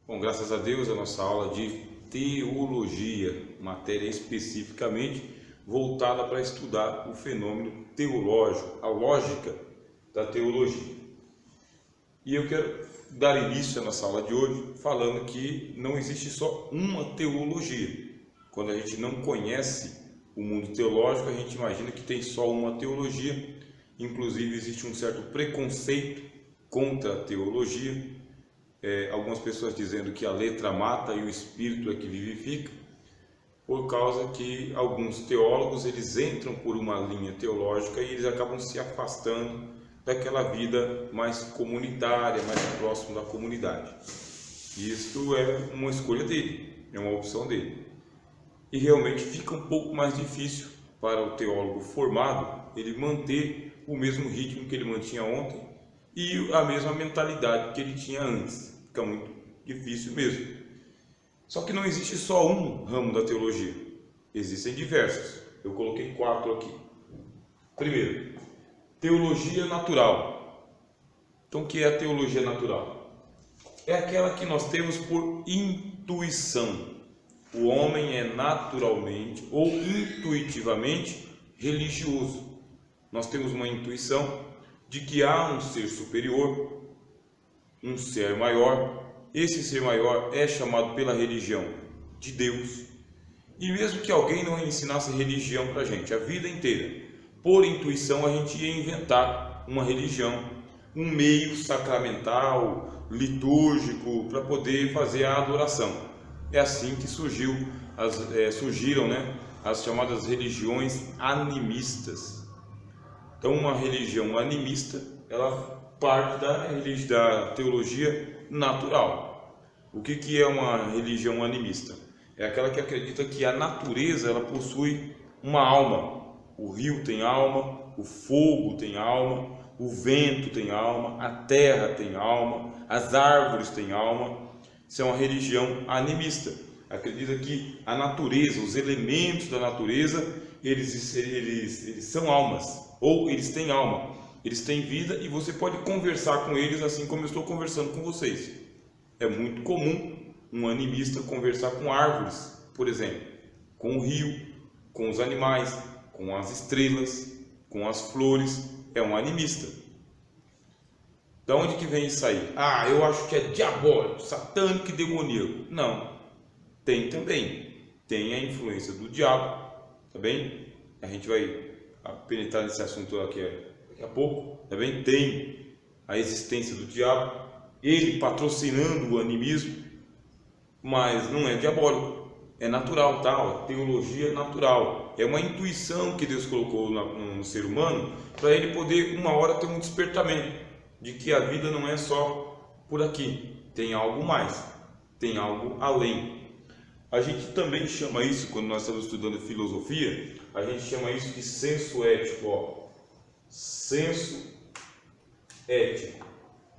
Bom, graças a Deus, a nossa aula de teologia, matéria especificamente voltada para estudar o fenômeno teológico, a lógica da teologia. E eu quero dar início à nossa aula de hoje falando que não existe só uma teologia. Quando a gente não conhece o mundo teológico, a gente imagina que tem só uma teologia. Inclusive existe um certo preconceito contra a teologia. Algumas pessoas dizendo que a letra mata e o espírito é que vivifica, por causa que alguns teólogos eles entram por uma linha teológica e eles acabam se afastando daquela vida mais comunitária, mais próximo da comunidade. Isto é uma escolha dele, é uma opção dele. E realmente fica um pouco mais difícil para o teólogo formado ele manter o mesmo ritmo que ele mantinha ontem e a mesma mentalidade que ele tinha antes. Fica muito difícil mesmo. Só que não existe só um ramo da teologia. Existem diversos. Eu coloquei 4 aqui. Primeiro, teologia natural. Então, o que é a teologia natural? É aquela que nós temos por intuição. O homem é naturalmente ou intuitivamente religioso. Nós temos uma intuição de que há um ser superior, um ser maior. Esse ser maior é chamado pela religião de Deus. E mesmo que alguém não ensinasse religião para a gente a vida inteira, por intuição a gente ia inventar uma religião, um meio sacramental, litúrgico, para poder fazer a adoração. É assim que surgiram as chamadas religiões animistas. Então, uma religião animista, ela parte da teologia natural. O que é uma religião animista? É aquela que acredita que a natureza ela possui uma alma. O rio tem alma, o fogo tem alma, o vento tem alma, a terra tem alma, as árvores têm alma. Isso é uma religião animista. Acredita que a natureza, os elementos da natureza, eles são almas, ou eles têm alma, eles têm vida e você pode conversar com eles assim como eu estou conversando com vocês. É muito comum um animista conversar com árvores, por exemplo, com o rio, com os animais, com as estrelas, com as flores. É um animista. Da onde que vem isso aí? Eu acho que é diabólico, satânico e demoníaco. Não. Tem também. Tem a influência do diabo, tá bem? A gente vai penetrar nesse assunto aqui daqui a pouco, tá bem? Tem a existência do diabo, ele patrocinando o animismo, mas não é diabólico, é natural, tá? Teologia natural. É uma intuição que Deus colocou no ser humano para ele poder uma hora ter um despertamento de que a vida não é só por aqui, tem algo mais, tem algo além. A gente também chama isso, quando nós estamos estudando filosofia, a gente chama isso de senso ético. Senso ético.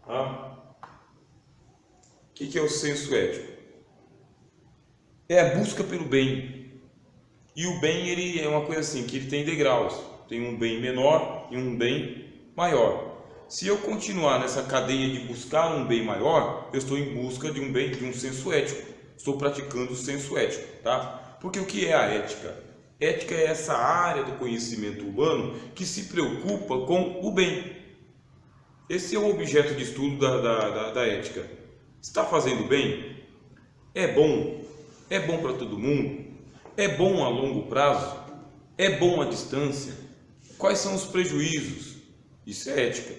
O que é o senso ético? É a busca pelo bem. E o bem ele é uma coisa assim, que ele tem degraus. Tem um bem menor e um bem maior. Se eu continuar nessa cadeia de buscar um bem maior, eu estou em busca de um senso ético. Estou praticando o senso ético, tá? Porque o que é a ética? Ética é essa área do conhecimento humano que se preocupa com o bem. Esse é o objeto de estudo da ética. Está fazendo bem? É bom? É bom para todo mundo? É bom a longo prazo? É bom à distância? Quais são os prejuízos? Isso é ética.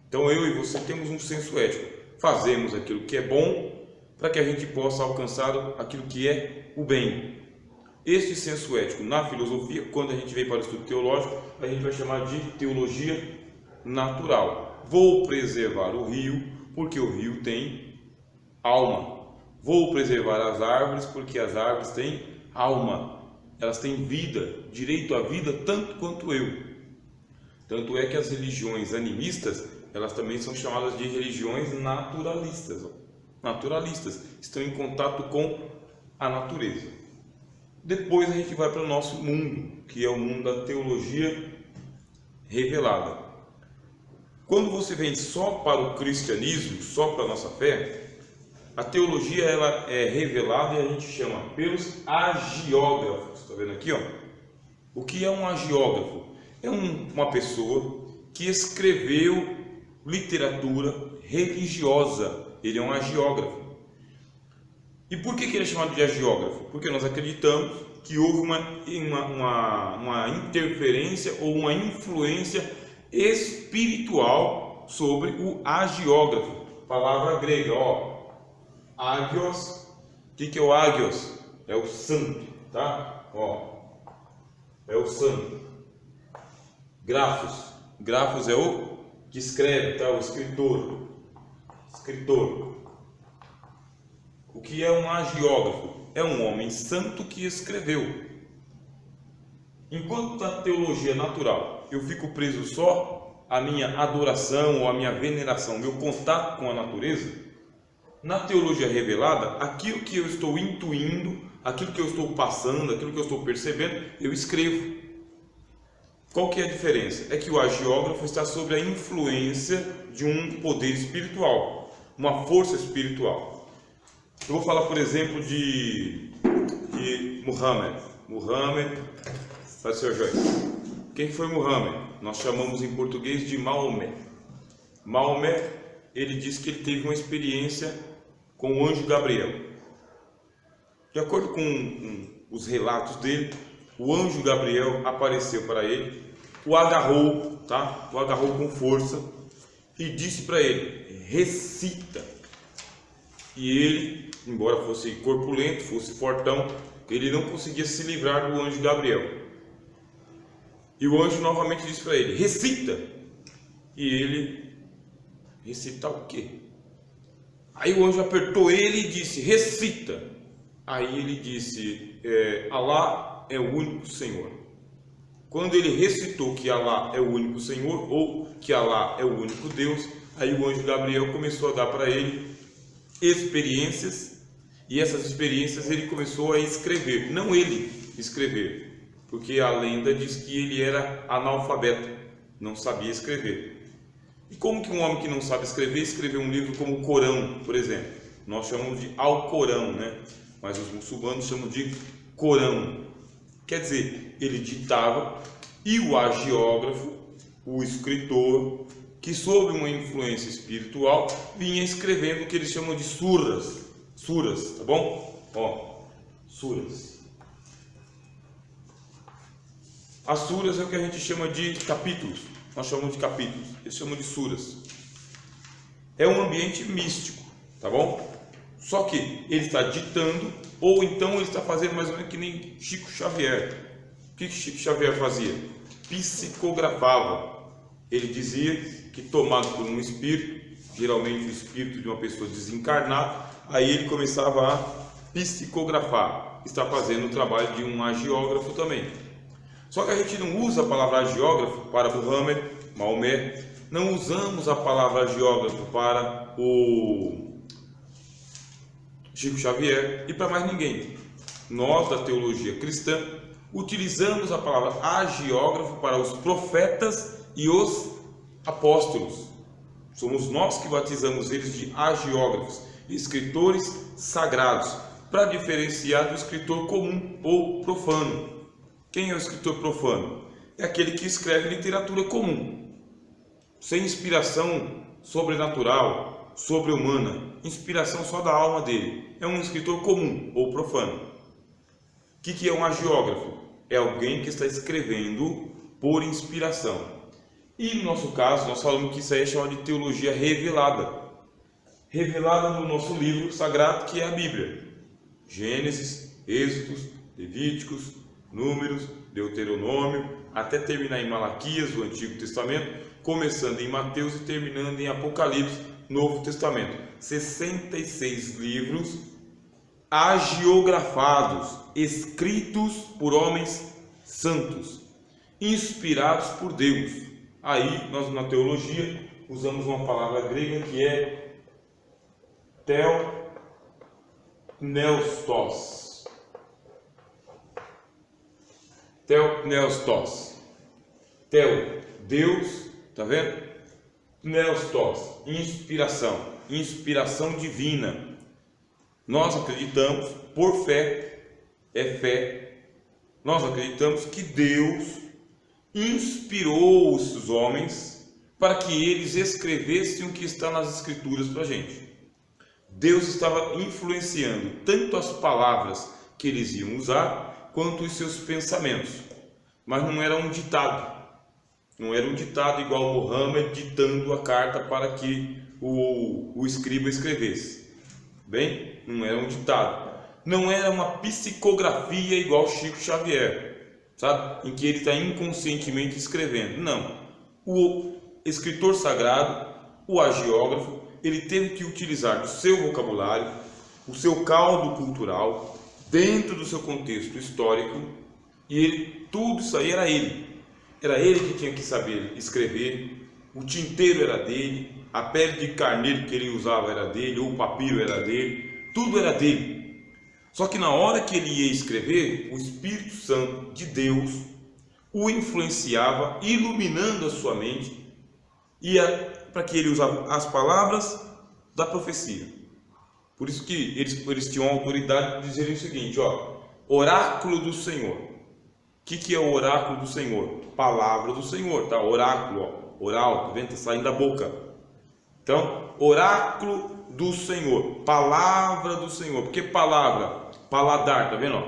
Então eu e você temos um senso ético. Fazemos aquilo que é bom para que a gente possa alcançar aquilo que é o bem. Este senso ético na filosofia, quando a gente vem para o estudo teológico, a gente vai chamar de teologia natural. Vou preservar o rio porque o rio tem alma. Vou preservar as árvores porque as árvores têm alma. Elas têm vida, direito à vida tanto quanto eu. Tanto é que as religiões animistas, elas também são chamadas de religiões naturalistas. Naturalistas, estão em contato com a natureza. Depois a gente vai para o nosso mundo, que é o mundo da teologia revelada. Quando você vem só para o cristianismo, só para a nossa fé, A teologia ela é revelada e a gente chama pelos agiógrafos. Está vendo aqui, ó? O que é um agiógrafo? É uma pessoa que escreveu literatura religiosa. Ele é um agiógrafo. E por que ele é chamado de agiógrafo? Porque nós acreditamos que houve uma interferência ou uma influência espiritual sobre o agiógrafo. Palavra grega, ó. Agios. O que é o agios? É o santo, tá? Ó. É o santo. Grafos. Grafos é o que escreve, tá? O escritor. Escritor. O que é um agiógrafo? É um homem santo que escreveu. Enquanto na teologia natural eu fico preso só à minha adoração ou à minha veneração, meu contato com a natureza, na teologia revelada, aquilo que eu estou intuindo, aquilo que eu estou passando, aquilo que eu estou percebendo, eu escrevo. Qual que é a diferença? É que o agiógrafo está sob a influência de um poder espiritual, uma força espiritual. Eu vou falar, por exemplo, de Muhammad. Muhammad, vai ser Joyce. Quem foi Muhammad? Nós chamamos em português de Maomé. Maomé, ele diz que ele teve uma experiência com o anjo Gabriel. De acordo com os relatos dele, o anjo Gabriel apareceu para ele, o agarrou, tá? O agarrou com força e disse para ele: recita. E ele, embora fosse corpulento, fosse fortão, ele não conseguia se livrar do anjo Gabriel. E o anjo novamente disse para ele: recita. E ele, recitar o quê? Aí o anjo apertou ele e disse: recita. Aí ele disse: Alá é o único Senhor. Quando ele recitou que Alá é o único Senhor, ou que Alá é o único Deus, aí o anjo Gabriel começou a dar para ele experiências, e essas experiências ele começou a escrever. Não ele escrever, porque a lenda diz que ele era analfabeto, não sabia escrever. E como que um homem que não sabe escrever escreveu um livro como o Corão, por exemplo? Nós chamamos de Alcorão, né? Mas os muçulmanos chamam de Corão. Quer dizer, ele ditava, e o agiógrafo, o escritor, que sob uma influência espiritual vinha escrevendo o que eles chamam de suras. Suras, tá bom? Ó, suras. As suras é o que a gente chama de capítulos. Nós chamamos de capítulos, eles chamam de suras. É um ambiente místico, tá bom? Só que ele está ditando, ou então ele está fazendo mais ou menos que nem Chico Xavier. O que Chico Xavier fazia? Psicografava. Ele dizia que, tomado por um espírito, geralmente o espírito de uma pessoa desencarnada, aí ele começava a psicografar. Está fazendo o trabalho de um agiógrafo também. Só que a gente não usa a palavra agiógrafo para Muhammad, Maomé, não usamos a palavra agiógrafo para o Chico Xavier e para mais ninguém. Nós, da teologia cristã, utilizamos a palavra agiógrafo para os profetas e os apóstolos. Somos nós que batizamos eles de agiógrafos, escritores sagrados, para diferenciar do escritor comum ou profano. Quem é o escritor profano? É aquele que escreve literatura comum, sem inspiração sobrenatural, sobre-humana, inspiração só da alma dele. É um escritor comum ou profano. O que é um agiógrafo? É alguém que está escrevendo por inspiração. E no nosso caso, nós falamos que isso aí é chamado de teologia revelada. Revelada no nosso livro sagrado, que é a Bíblia. Gênesis, Êxodos, Levíticos, Números, Deuteronômio, até terminar em Malaquias, o Antigo Testamento, começando em Mateus e terminando em Apocalipse, Novo Testamento. 66 livros agiografados, escritos por homens santos, inspirados por Deus. Aí, nós na teologia usamos uma palavra grega que é theopneustos. Theopneustos. Theo, Deus, tá vendo? Pneustos, inspiração, inspiração divina. Nós acreditamos, por fé, é fé, nós acreditamos que Deus inspirou esses homens para que eles escrevessem o que está nas Escrituras para a gente. Deus estava influenciando tanto as palavras que eles iam usar, quanto os seus pensamentos. Mas não era um ditado. Não era um ditado igual Mohammed ditando a carta para que o escriba escrevesse. Bem, não era um ditado. Não era uma psicografia igual Chico Xavier, sabe? Em que ele está inconscientemente escrevendo. Não. O escritor sagrado, o agiógrafo, ele teve que utilizar do seu vocabulário, o seu caldo cultural, dentro do seu contexto histórico, e tudo isso aí era ele. Era ele que tinha que saber escrever, o tinteiro era dele, a pele de carneiro que ele usava era dele, ou o papiro era dele, tudo era dele. Só que na hora que ele ia escrever, o Espírito Santo de Deus o influenciava, iluminando a sua mente, para que ele usava as palavras da profecia. Por isso que eles tinham a autoridade de dizerem o seguinte, oráculo do Senhor. O que é o oráculo do Senhor? Palavra do Senhor, tá? Oráculo, oral, tá vendo? Tá saindo da boca. Então, oráculo do Senhor, palavra do Senhor. Por que palavra? Paladar, tá vendo?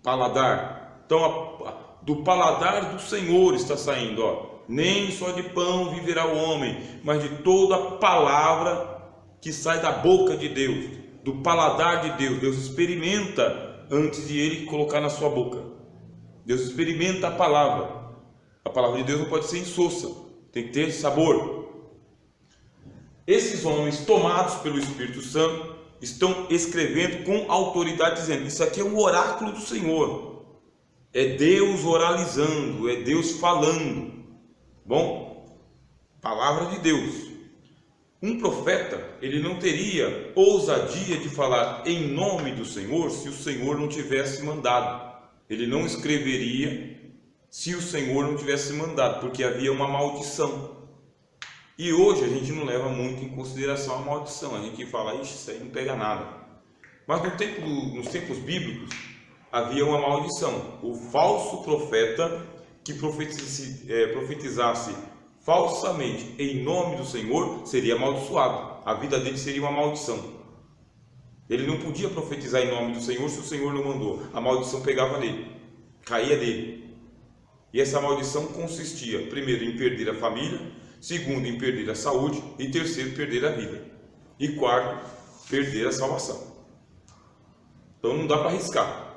Paladar. Então, do paladar do Senhor está saindo, nem só de pão viverá o homem, mas de toda a palavra que sai da boca de Deus, do paladar de Deus. Deus experimenta antes de ele colocar na sua boca. Deus experimenta a palavra. A palavra de Deus não pode ser insossa, tem que ter sabor. Esses homens tomados pelo Espírito Santo estão escrevendo com autoridade, dizendo: isso aqui é um oráculo do Senhor. É Deus oralizando, é Deus falando. Bom, palavra de Deus. Um profeta, ele não teria ousadia de falar em nome do Senhor se o Senhor não tivesse mandado. Ele não escreveria se o Senhor não tivesse mandado, porque havia uma maldição. E hoje a gente não leva muito em consideração a maldição. A gente fala, isso aí não pega nada. Mas nos tempos bíblicos havia uma maldição. O falso profeta que profetizasse falsamente em nome do Senhor seria amaldiçoado. A vida dele seria uma maldição. Ele não podia profetizar em nome do Senhor se o Senhor não mandou. A maldição pegava nele, caía dele. E essa maldição consistia, primeiro, em perder a família, segundo, em perder a saúde, e terceiro, perder a vida, e quarto, perder a salvação. Então não dá para arriscar.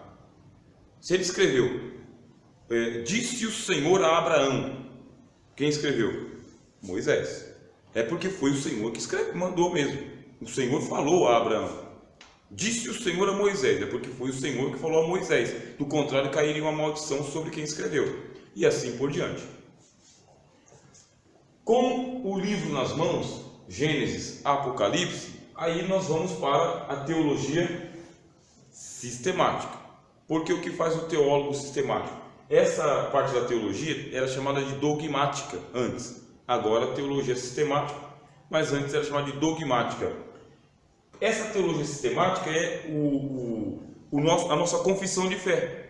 Se ele escreveu, disse o Senhor a Abraão, quem escreveu? Moisés. É porque foi o Senhor que mandou mesmo. O Senhor falou a Abraão. Disse o Senhor a Moisés, é porque foi o Senhor que falou a Moisés. Do contrário, cairia uma maldição sobre quem escreveu. E assim por diante. Com o livro nas mãos, Gênesis, Apocalipse, aí nós vamos para a teologia sistemática. Porque o que faz o teólogo sistemático? Essa parte da teologia era chamada de dogmática antes. Agora a teologia sistemática, mas antes era chamada de dogmática. Essa teologia sistemática é a nossa confissão de fé.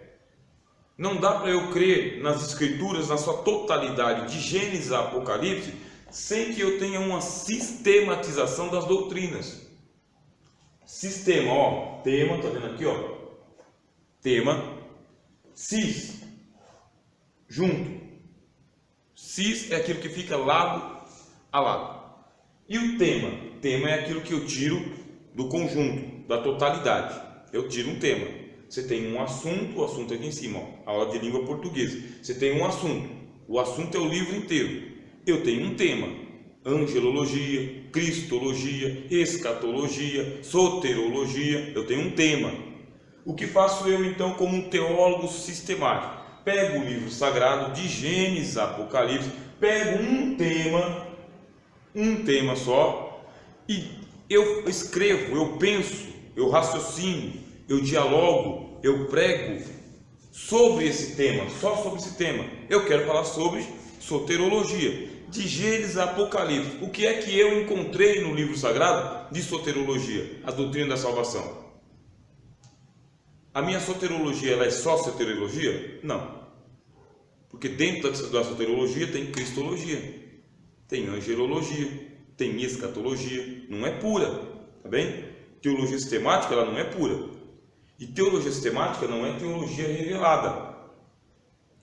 Não dá para eu crer nas Escrituras na sua totalidade, de Gênesis a Apocalipse, sem que eu tenha uma sistematização das doutrinas. Sistema, tema, tá vendo aqui, tema, cis, junto. Cis é aquilo que fica lado a lado. E o tema? Tema é aquilo que eu tiro do conjunto, da totalidade. Eu tiro um tema. Você tem um assunto, o assunto é aqui em cima, a aula de língua portuguesa. Você tem um assunto, o assunto é o livro inteiro. Eu tenho um tema: angelologia, cristologia, escatologia, soterologia. Eu tenho um tema. O que faço eu então como um teólogo sistemático? Pego o livro sagrado de Gênesis a Apocalipse, pego um tema só, e eu escrevo, eu penso, eu raciocino, eu dialogo, eu prego sobre esse tema, só sobre esse tema. Eu quero falar sobre soterologia, de Gênesis a Apocalipse. O que é que eu encontrei no livro sagrado de soterologia, a doutrina da salvação? A minha soteriologia, ela é só soteriologia? Não. Porque dentro da soteriologia tem cristologia, tem angelologia, tem escatologia. Não é pura, tá bem? Teologia sistemática, ela não é pura. E teologia sistemática não é teologia revelada.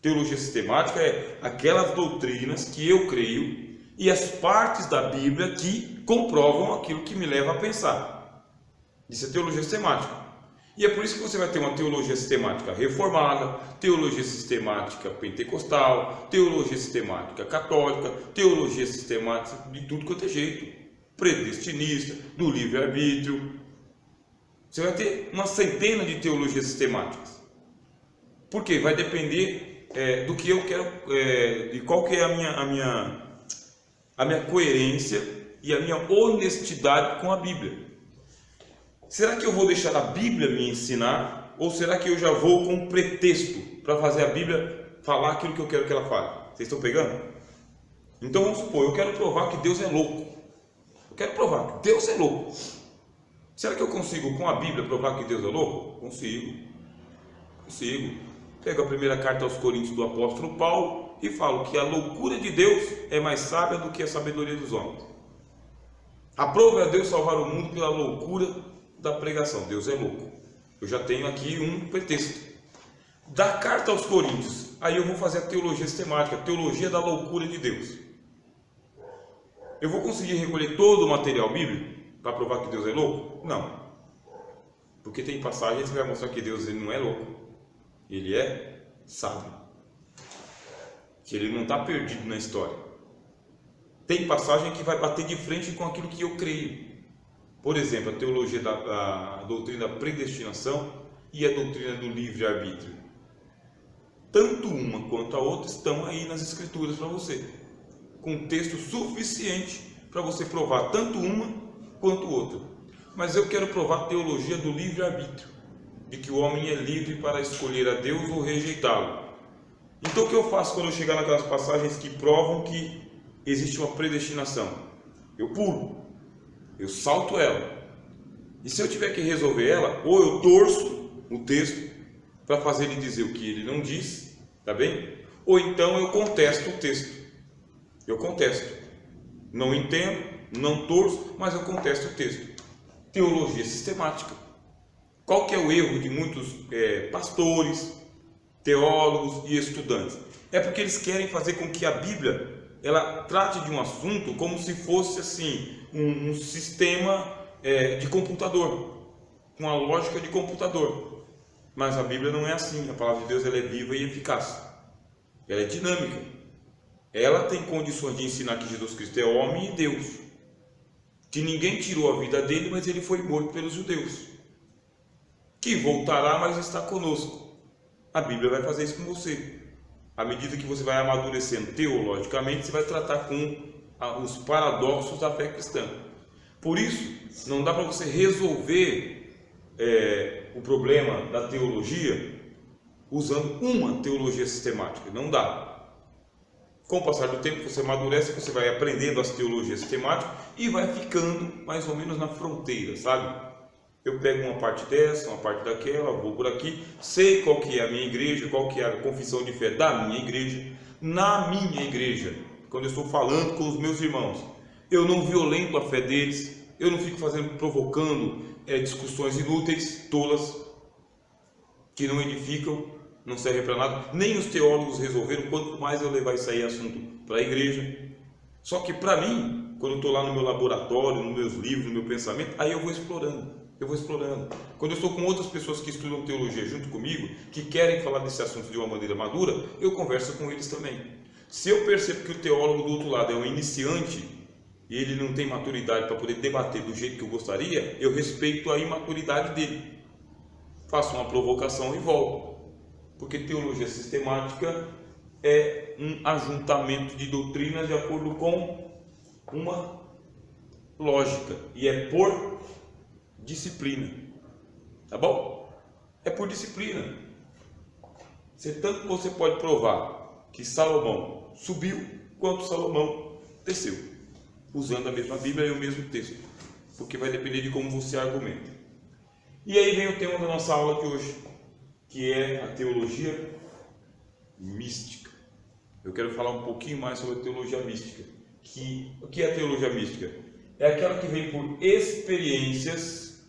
Teologia sistemática é aquelas doutrinas que eu creio e as partes da Bíblia que comprovam aquilo que me leva a pensar. Isso é teologia sistemática. E é por isso que você vai ter uma teologia sistemática reformada, teologia sistemática pentecostal, teologia sistemática católica, teologia sistemática de tudo quanto é jeito, predestinista, do livre-arbítrio. Você vai ter uma centena de teologias sistemáticas. Por quê? Vai depender do que eu quero, de qual que é a minha coerência e a minha honestidade com a Bíblia. Será que eu vou deixar a Bíblia me ensinar? Ou será que eu já vou com um pretexto para fazer a Bíblia falar aquilo que eu quero que ela fale? Vocês estão pegando? Então vamos supor, eu quero provar que Deus é louco. Eu quero provar que Deus é louco. Será que eu consigo com a Bíblia provar que Deus é louco? Consigo. Pego a primeira carta aos Coríntios do apóstolo Paulo e falo que a loucura de Deus é mais sábia do que a sabedoria dos homens. Aprove a Deus salvar o mundo pela loucura da pregação. Deus é louco. Eu já tenho aqui um pretexto. Da carta aos Coríntios, aí eu vou fazer a teologia sistemática, a teologia da loucura de Deus. Eu vou conseguir recolher todo o material bíblico para provar que Deus é louco? Não. Porque tem passagens que vai mostrar que Deus ele não é louco. Ele é sábio. Que ele não está perdido na história. Tem passagem que vai bater de frente com aquilo que eu creio. Por exemplo, a teologia a doutrina da predestinação e a doutrina do livre-arbítrio. Tanto uma quanto a outra estão aí nas escrituras para você, com texto suficiente para você provar tanto uma quanto outra. Mas eu quero provar a teologia do livre-arbítrio, de que o homem é livre para escolher a Deus ou rejeitá-lo. Então o que eu faço quando eu chegar naquelas passagens que provam que existe uma predestinação? Eu pulo. Eu salto ela. E se eu tiver que resolver ela, ou eu torço o texto para fazer ele dizer o que ele não disse, tá bem? Ou então eu contesto o texto. Eu contesto. Não entendo, não torço, mas eu contesto o texto. Teologia sistemática. Qual que é o erro de muitos pastores, teólogos e estudantes? É porque eles querem fazer com que a Bíblia ela trate de um assunto como se fosse assim um sistema de computador, com a lógica de computador. Mas a Bíblia não é assim. A palavra de Deus ela é viva e eficaz. Ela é dinâmica. Ela tem condições de ensinar que Jesus Cristo é homem e Deus, que ninguém tirou a vida dele, mas ele foi morto pelos judeus, que voltará, mas está conosco. A Bíblia vai fazer isso com você. À medida que você vai amadurecendo teologicamente, você vai tratar com os paradoxos da fé cristã. Por isso, não dá para você resolver o problema da teologia usando uma teologia sistemática. Não dá. Com o passar do tempo, você amadurece, você vai aprendendo as teologias sistemáticas e vai ficando mais ou menos na fronteira, sabe? Eu pego uma parte dessa, uma parte daquela, vou por aqui, sei qual que é a minha igreja, qual que é a confissão de fé da minha igreja. Na minha igreja, quando eu estou falando com os meus irmãos, eu não violento a fé deles, eu não fico provocando discussões inúteis, tolas, que não edificam, não servem para nada. Nem os teólogos resolveram, quanto mais eu levar isso aí assunto para a igreja. Só que para mim, quando eu estou lá no meu laboratório, nos meus livros, no meu pensamento, aí eu vou explorando. Quando eu estou com outras pessoas que estudam teologia junto comigo, que querem falar desse assunto de uma maneira madura, eu converso com eles também. Se eu percebo que o teólogo do outro lado é um iniciante e ele não tem maturidade para poder debater do jeito que eu gostaria, eu respeito a imaturidade dele. Faço uma provocação e volto. Porque teologia sistemática é um ajuntamento de doutrinas de acordo com uma lógica e é por disciplina, tá bom? É por disciplina. Tanto você pode provar que Salomão subiu quanto Salomão desceu, usando a mesma Bíblia e o mesmo texto, porque vai depender de como você argumenta. E aí vem o tema da nossa aula de hoje, que é a teologia mística. Eu quero falar um pouquinho mais sobre a teologia mística. O que é a teologia mística? É aquela que vem por experiências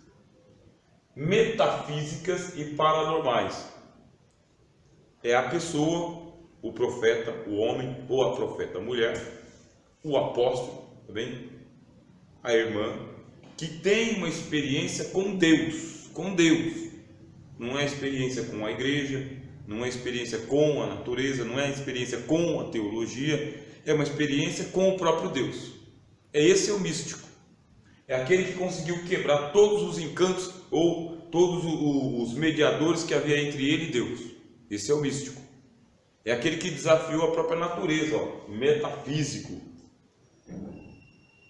metafísicas e paranormais. É a pessoa, o profeta, o homem ou a profeta mulher, o apóstolo, tá bem? A irmã, que tem uma experiência com Deus, não é experiência com a igreja, não é experiência com a natureza, não é experiência com a teologia, é uma experiência com o próprio Deus. Esse é o místico, é aquele que conseguiu quebrar todos os encantos ou todos os mediadores que havia entre ele e Deus. Esse é o místico, é aquele que desafiou a própria natureza, metafísico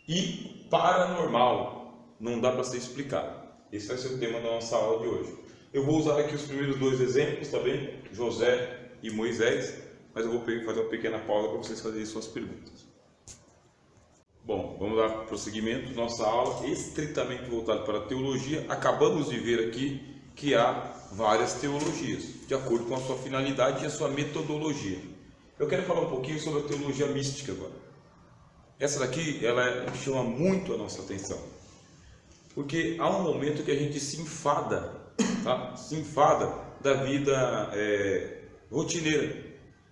e paranormal, não dá para ser explicado. Esse vai ser o tema da nossa aula de hoje. Eu vou usar aqui os primeiros dois exemplos, tá bem? José e Moisés, mas eu vou fazer uma pequena pausa para vocês fazerem suas perguntas. Bom, vamos dar prosseguimento. Nossa aula estritamente voltada para a teologia. Acabamos de ver aqui que há várias teologias, de acordo com a sua finalidade e a sua metodologia. Eu quero falar um pouquinho sobre a teologia mística agora. Essa daqui, ela chama muito a nossa atenção, porque há um momento que a gente se enfada, tá? Se enfada da vida rotineira,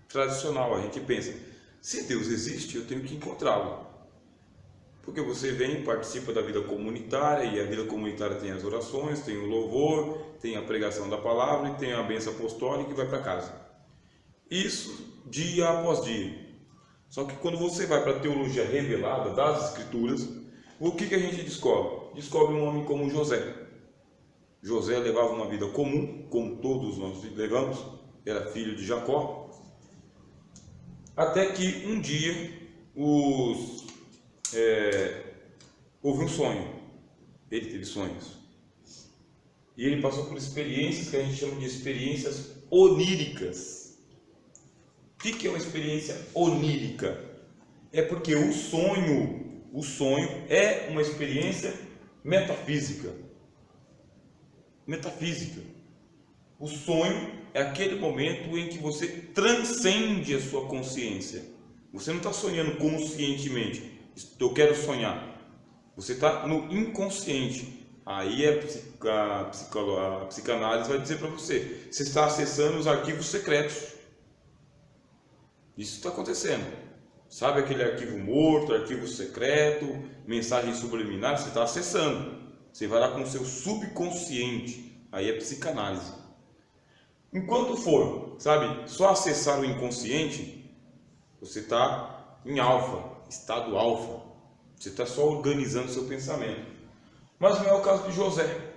tradicional. A gente pensa, se Deus existe, eu tenho que encontrá-lo. Porque você vem, participa da vida comunitária, e a vida comunitária tem as orações, tem o louvor, tem a pregação da palavra e tem a bênção apostólica e vai para casa. Isso dia após dia. Só que quando você vai para a teologia revelada das Escrituras, o que a gente descobre? Descobre um homem como José. José levava uma vida comum, como todos nós levamos, era filho de Jacó, até que um dia houve um sonho. Ele teve sonhos e ele passou por experiências que a gente chama de experiências oníricas. O que é uma experiência onírica? É porque o sonho é uma experiência metafísica. O sonho é aquele momento em que você transcende a sua consciência. Você não está sonhando conscientemente. Eu quero sonhar. Você está no inconsciente. Aí a psicanálise vai dizer para você: você está acessando os arquivos secretos. Isso está acontecendo. Sabe aquele arquivo morto, arquivo secreto, mensagem subliminar? Você está acessando. Você vai lá com o seu subconsciente. Aí é psicanálise. Enquanto for, sabe, só acessar o inconsciente, você está em alfa, estado alfa. Você está só organizando seu pensamento. Mas não é o caso de José.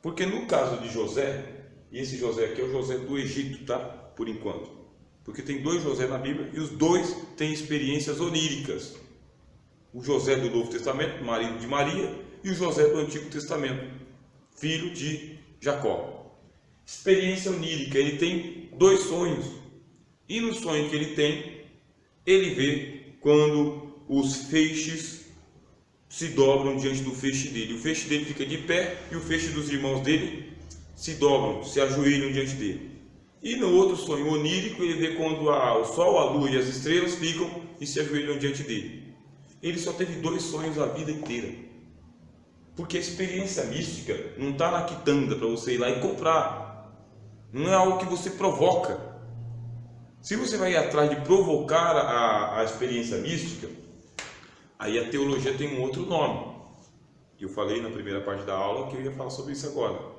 Porque no caso de José, e esse José aqui é o José do Egito, tá? Por enquanto. Porque tem dois José na Bíblia e os dois têm experiências oníricas. O José do Novo Testamento, marido de Maria, e o José do Antigo Testamento, filho de Jacó. Experiência onírica, ele tem dois sonhos. E no sonho que ele tem, ele vê quando os feixes se dobram diante do feixe dele. O feixe dele fica de pé e o feixe dos irmãos dele se dobram, se ajoelham diante dele. E no outro sonho onírico, ele vê quando o sol, a lua e as estrelas ficam e se ajoelham diante dele. Ele só teve dois sonhos a vida inteira. Porque a experiência mística não está na quitanda para você ir lá e comprar. Não é algo que você provoca. Se você vai atrás de provocar a experiência mística, aí a teologia tem um outro nome. Eu falei na primeira parte da aula que eu ia falar sobre isso agora.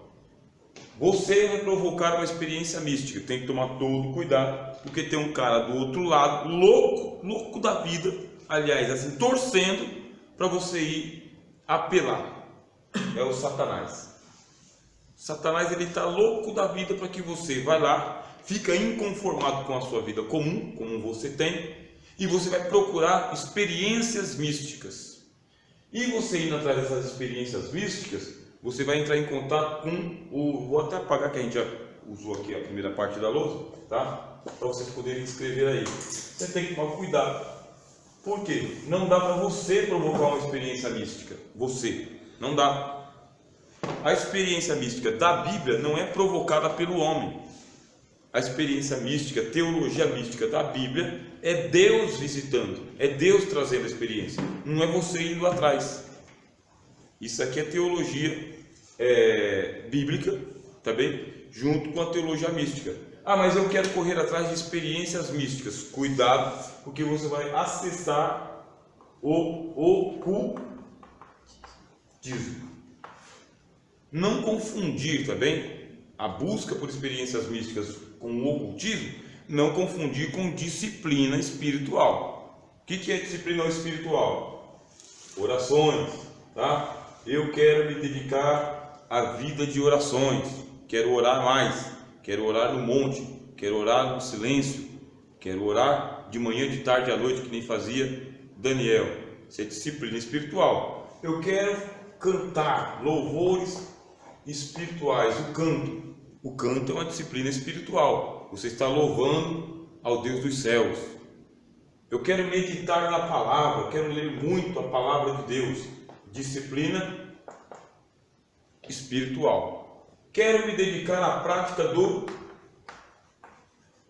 Você vai provocar uma experiência mística, tem que tomar todo cuidado, porque tem um cara do outro lado, louco da vida, aliás, assim, torcendo para você ir apelar. É o Satanás. Satanás, ele está louco da vida para que você vá lá, fica inconformado com a sua vida comum, como você tem, e você vai procurar experiências místicas. E você indo atrás dessas experiências místicas, você vai entrar em contato com vou até apagar que a gente já usou aqui a primeira parte da lousa, tá? Para vocês poderem escrever aí. Você tem que tomar cuidado. Por quê? Não dá para você provocar uma experiência mística. Você. Não dá. A experiência mística da Bíblia não é provocada pelo homem. a experiência mística, a teologia mística da Bíblia é Deus visitando, é Deus trazendo a experiência, não é você indo atrás. Isso aqui é teologia bíblica, tá bem? Junto com a teologia mística. Ah, mas eu quero correr atrás de experiências místicas. Cuidado, porque você vai acessar o ocultismo. Não confundir, tá bem? A busca por experiências místicas com o ocultismo, não confundir com disciplina espiritual. O que é disciplina espiritual? Orações, tá? Eu quero me dedicar à vida de orações, quero orar mais, quero orar no monte, quero orar no silêncio, quero orar de manhã, de tarde à noite, que nem fazia Daniel. Isso é disciplina espiritual. Eu quero cantar louvores espirituais, o canto é uma disciplina espiritual, você está louvando ao Deus dos céus. Eu quero meditar na palavra, quero ler muito a palavra de Deus, disciplina espiritual. Quero me dedicar à prática do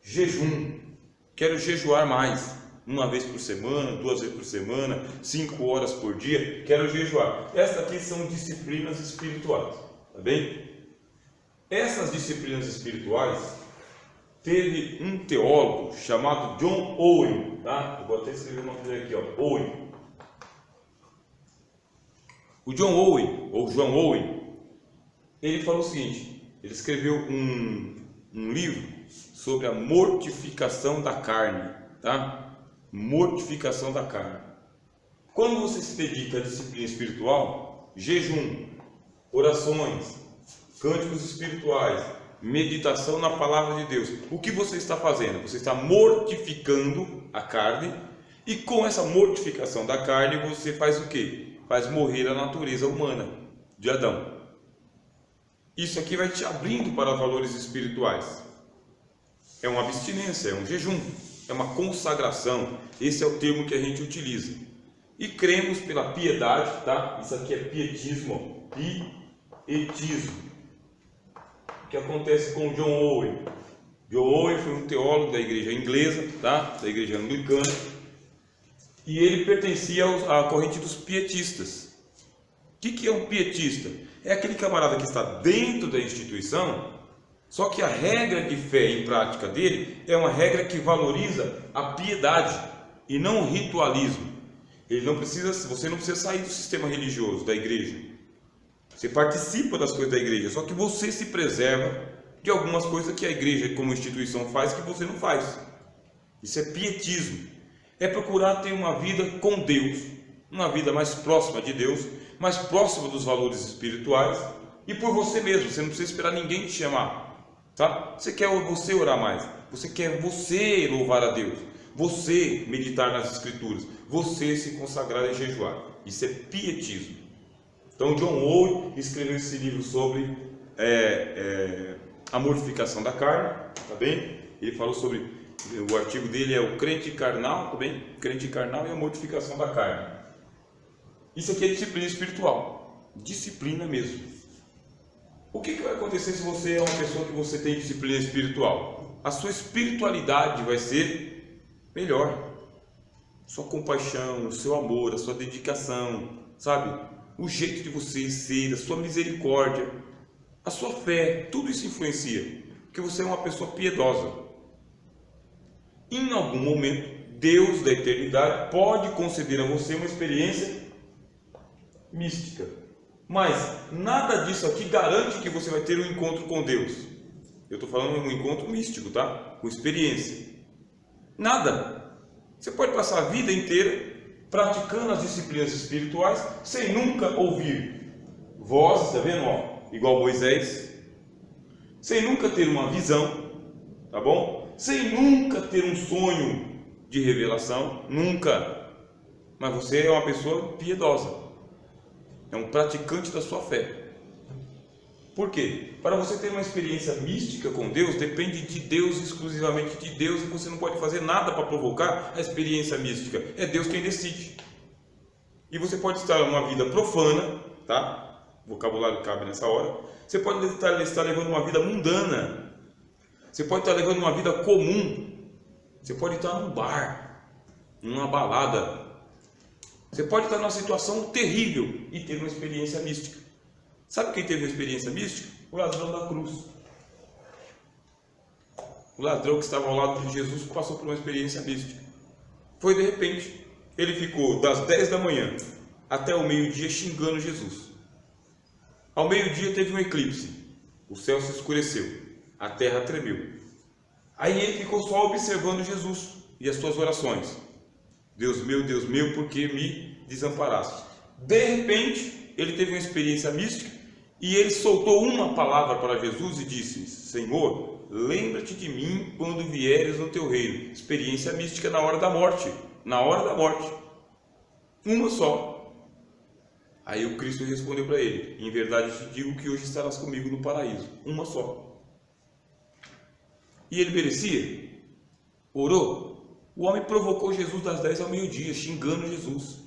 jejum, quero jejuar mais, uma vez por semana, 2 vezes por semana, 5 horas por dia, quero jejuar. Essas aqui são disciplinas espirituais, tá bem? Essas disciplinas espirituais, teve um teólogo chamado John Owen, tá? Eu vou até escrever o nome dele aqui, ó, Owen. O John Owen, ou John Owen, ele falou o seguinte, ele escreveu um livro sobre a mortificação da carne, tá? Mortificação da carne. Quando você se dedica à disciplina espiritual, jejum, orações, cânticos espirituais, meditação na palavra de Deus, o que você está fazendo? Você está mortificando a carne, e com essa mortificação da carne você faz o quê? Faz morrer a natureza humana de Adão. Isso aqui vai te abrindo para valores espirituais. É uma abstinência, é um jejum, é uma consagração. Esse é o termo que a gente utiliza. E cremos pela piedade, tá? Isso aqui é pietismo, pietismo. O que acontece com John Owen? John Owen foi um teólogo da igreja inglesa, tá? Da igreja anglicana, e ele pertencia à corrente dos pietistas. O que é um pietista? É aquele camarada que está dentro da instituição, só que a regra de fé e prática dele é uma regra que valoriza a piedade e não o ritualismo. Ele não precisa, você não precisa sair do sistema religioso da igreja. Você participa das coisas da igreja, só que você se preserva de algumas coisas que a igreja como instituição faz que você não faz. Isso é pietismo. É procurar ter uma vida com Deus, uma vida mais próxima de Deus, mais próxima dos valores espirituais, e por você mesmo. Você não precisa esperar ninguém te chamar, tá? Você quer você orar mais, você quer você louvar a Deus, você meditar nas escrituras, você se consagrar e jejuar. Isso é pietismo. Então John Owen escreveu esse livro sobre a mortificação da carne, tá bem? Ele falou sobre, o artigo dele é o crente carnal, tá bem? Crente carnal e a mortificação da carne. Isso aqui é disciplina espiritual, disciplina mesmo. O que vai acontecer se você é uma pessoa que você tem disciplina espiritual? A sua espiritualidade vai ser melhor, sua compaixão, o seu amor, a sua dedicação, sabe? O jeito de você ser, a sua misericórdia, a sua fé, tudo isso influencia, porque você é uma pessoa piedosa. Em algum momento, Deus da eternidade pode conceder a você uma experiência mística, mas nada disso aqui garante que você vai ter um encontro com Deus. Eu estou falando de um encontro místico, tá? Com experiência. Nada. Você pode passar a vida inteira praticando as disciplinas espirituais sem nunca ouvir vozes, tá vendo? Ó, igual Moisés, sem nunca ter uma visão, tá bom? Sem nunca ter um sonho de revelação, nunca. Mas você é uma pessoa piedosa, é um praticante da sua fé. Por quê? Para você ter uma experiência mística com Deus, depende de Deus, exclusivamente de Deus, e você não pode fazer nada para provocar a experiência mística. É Deus quem decide. E você pode estar numa vida profana, tá? O vocabulário cabe nessa hora. Você pode estar levando uma vida mundana, Você pode estar levando uma vida comum. Você pode estar num bar, numa balada. Você pode estar numa situação terrível e ter uma experiência mística. Sabe quem teve uma experiência mística? O ladrão da cruz. O ladrão que estava ao lado de Jesus passou por uma experiência mística. Foi de repente, ele ficou das 10 da manhã até o meio-dia xingando Jesus. Ao meio-dia teve um eclipse, o céu se escureceu, a terra tremeu. Aí ele ficou só observando Jesus e as suas orações. Deus meu, por que me desamparaste? De repente, ele teve uma experiência mística e ele soltou uma palavra para Jesus e disse: Senhor, lembra-te de mim quando vieres no teu reino. Experiência mística na hora da morte. Na hora da morte. Uma só. Aí o Cristo respondeu para ele: em verdade te digo que hoje estarás comigo no paraíso. Uma só. E ele merecia? Orou? O homem provocou Jesus das 10 ao meio-dia, xingando Jesus.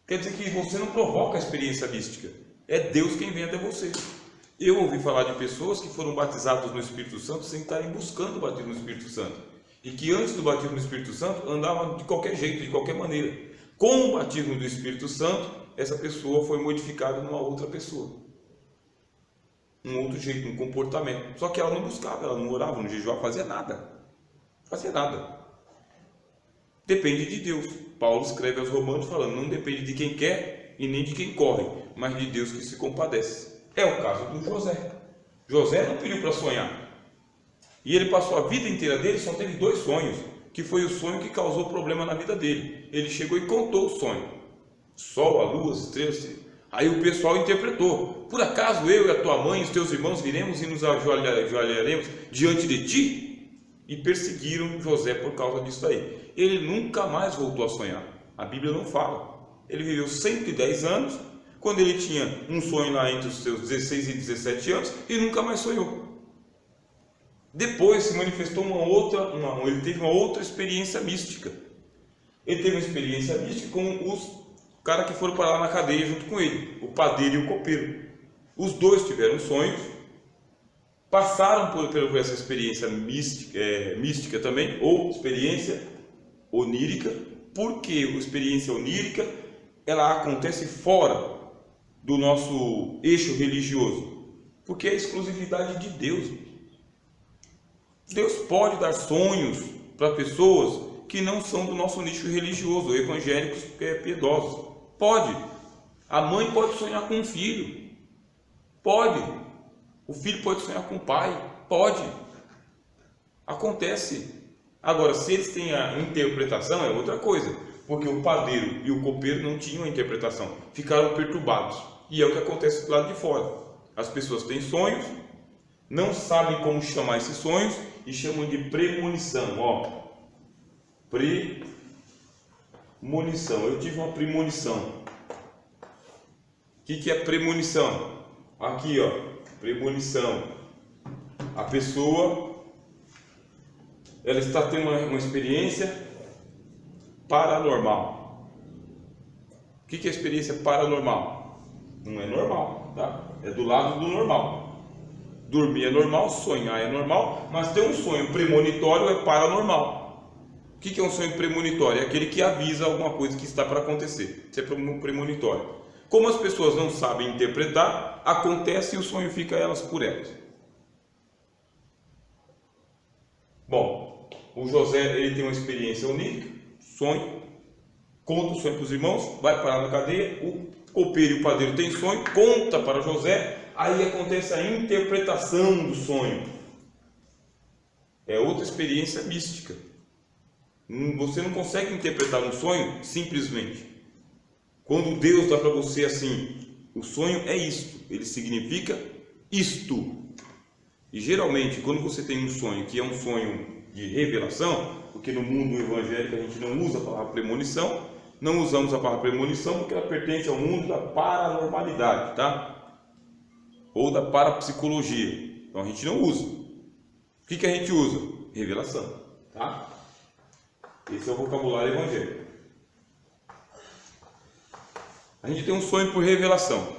Quer dizer que você não provoca a experiência mística. É Deus quem vem até você. Eu ouvi falar de pessoas que foram batizadas no Espírito Santo sem estarem buscando o batismo no Espírito Santo. E que antes do batismo no Espírito Santo andavam de qualquer jeito, de qualquer maneira. Com o batismo do Espírito Santo, essa pessoa foi modificada numa outra pessoa. Um outro jeito, um comportamento. Só que ela não buscava, ela não orava, não jejuava, fazia nada. Fazia nada. Depende de Deus. Paulo escreve aos Romanos falando: não depende de quem quer e nem de quem corre, mas de Deus que se compadece. É o caso do José. José não pediu para sonhar. E ele passou a vida inteira dele, só teve 2 sonhos, que foi o sonho que causou problema na vida dele. Ele chegou e contou o sonho. Sol, a lua, as estrelas. Aí o pessoal interpretou: por acaso eu e a tua mãe e os teus irmãos viremos e nos ajoelharemos diante de ti? E perseguiram José por causa disso aí. Ele nunca mais voltou a sonhar. A Bíblia não fala. Ele viveu 110 anos, quando ele tinha um sonho lá entre os seus 16 e 17 anos, e nunca mais sonhou. Depois se manifestou ele teve uma outra experiência mística. Ele teve uma experiência mística com os caras que foram parar na cadeia junto com ele, o padeiro e o copeiro. Os dois tiveram sonhos, passaram por essa experiência mística também, ou experiência onírica. Por que a experiência onírica ela acontece fora do nosso eixo religioso? Porque é a exclusividade de Deus. Deus pode dar sonhos para pessoas que não são do nosso nicho religioso, evangélicos piedosos. Pode. A mãe pode sonhar com um filho. Pode. O filho pode sonhar com o pai. Pode. Acontece. Agora, se eles têm a interpretação, é outra coisa. Porque o padeiro e o copeiro não tinham a interpretação. Ficaram perturbados. E é o que acontece do lado de fora. As pessoas têm sonhos, não sabem como chamar esses sonhos e chamam de premonição. Ó, premonição. Eu tive uma premonição. O que é premonição? Aqui, ó, premonição. A pessoa, ela está tendo uma experiência paranormal. O que é experiência paranormal? Não é normal, tá? É do lado do normal. Dormir é normal, sonhar é normal, mas ter um sonho premonitório é paranormal. O que é um sonho premonitório? É aquele que avisa alguma coisa que está para acontecer. Isso é um premonitório. Como as pessoas não sabem interpretar, acontece e o sonho fica elas por elas. Bom, o José ele tem uma experiência onírica, sonho, conta o sonho para os irmãos, vai parar na cadeia, o copeiro e o padeiro têm sonho, conta para José, aí acontece a interpretação do sonho. É outra experiência mística. Você não consegue interpretar um sonho simplesmente. Quando Deus dá para você assim, o sonho é isto, ele significa isto. E geralmente, quando você tem um sonho que é um sonho de revelação, porque no mundo evangélico a gente não usa a palavra premonição, não usamos a palavra premonição porque ela pertence ao mundo da paranormalidade, tá? Ou da parapsicologia. Então a gente não usa. O que a gente usa? Revelação, tá? Esse é o vocabulário evangélico. A gente tem um sonho por revelação.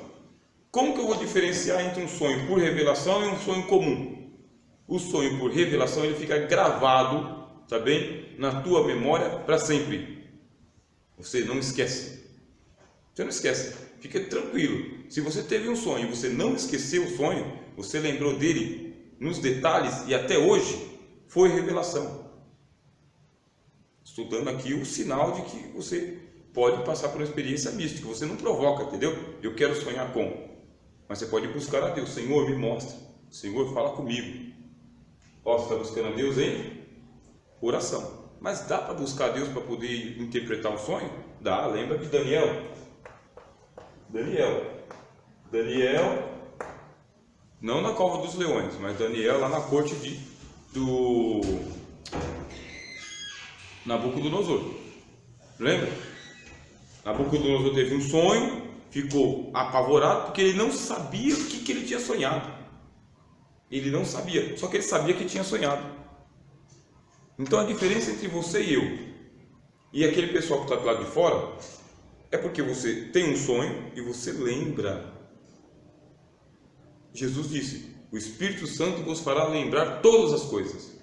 Como que eu vou diferenciar entre um sonho por revelação e um sonho comum? O sonho por revelação, ele fica gravado, tá bem, na tua memória para sempre. Você não esquece. Você não esquece. Fica tranquilo. Se você teve um sonho e você não esqueceu o sonho, você lembrou dele nos detalhes e até hoje, foi revelação. Estou dando aqui o sinal de que você pode passar por uma experiência mística. Você não provoca, entendeu? Eu quero sonhar com. Mas você pode buscar a Deus. Senhor, me mostra. Senhor, fala comigo. Ó, você está buscando a Deus em oração. Mas dá para buscar a Deus para poder interpretar um sonho? Dá. Lembra de Daniel? Daniel, não na cova dos leões, mas Daniel lá na corte do Nabucodonosor. Lembra? Nabucodonosor teve um sonho, ficou apavorado porque ele não sabia o que ele tinha sonhado. Ele não sabia, só que ele sabia que tinha sonhado. Então a diferença entre você e eu e aquele pessoal que está do lado de fora é porque você tem um sonho e você lembra. Jesus disse: o Espírito Santo vos fará lembrar todas as coisas.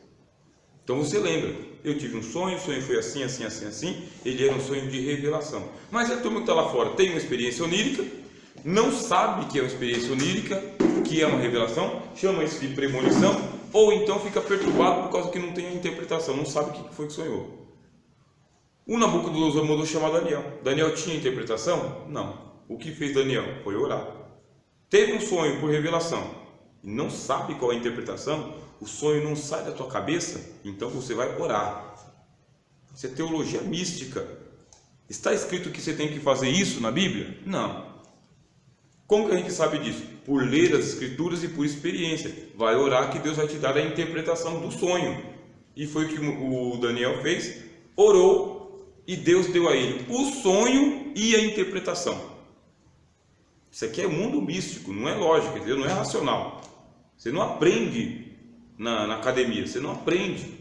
Então você lembra. Eu tive um sonho, o sonho foi assim, assim, assim, assim. Ele era um sonho de revelação. Mas a turma que está lá fora tem uma experiência onírica, não sabe que é uma experiência onírica, que é uma revelação, chama isso de premonição, ou então fica perturbado por causa que não tem a interpretação, não sabe o que foi que sonhou. O Nabucodonosor mandou chamar Daniel. Daniel tinha interpretação? Não. O que fez Daniel? Foi orar. Teve um sonho por revelação e não sabe qual é a interpretação, o sonho não sai da tua cabeça, então você vai orar. Isso é teologia mística. Está escrito que você tem que fazer isso na Bíblia? Não. Como que a gente sabe disso? Por ler as Escrituras e por experiência. Vai orar que Deus vai te dar a interpretação do sonho. E foi o que o Daniel fez. Orou e Deus deu a ele o sonho e a interpretação. Isso aqui é mundo místico, não é lógica, entendeu? Não é racional. Você não aprende na academia, você não aprende.